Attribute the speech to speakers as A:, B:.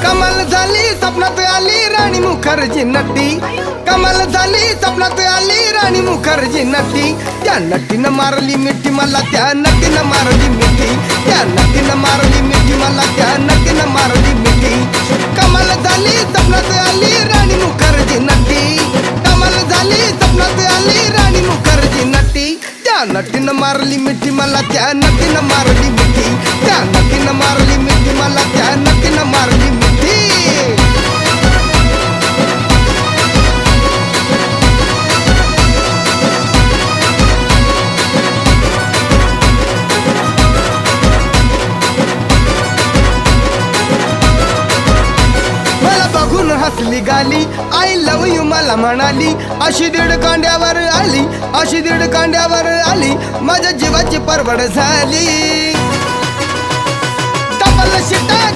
A: कमाल झाली स्वप्नात आली राणी मुखर्जी नटी, कमाल झाली स्वप्नात आली राणी मुखर्जी नटी. त्या नटीनं मारली मिठी मला, त्या नटीनं मारली मिठी, त्या नटीनं मारली मिठी मला, त्या नटीनं मारली मिठी. कमाल झाली स्वप्नात आली राणी मुखर्जी नटी, कमाल झाली स्वप्नात आली राणी मुखर्जी नटी. त्या नटीनं मारली मिठी मला, त्या नटीनं मारली मिठी, त्या नटीनं मारली मिठी मला, त्या नटीनं मारली मिठी. हसली गाली, आय लव यू मला म्हणाली. अशी दीड कांड्यावर आली, अशी दीड कांड्यावर आली, माझ्या जीवाची परवड झाली. डबल शिटा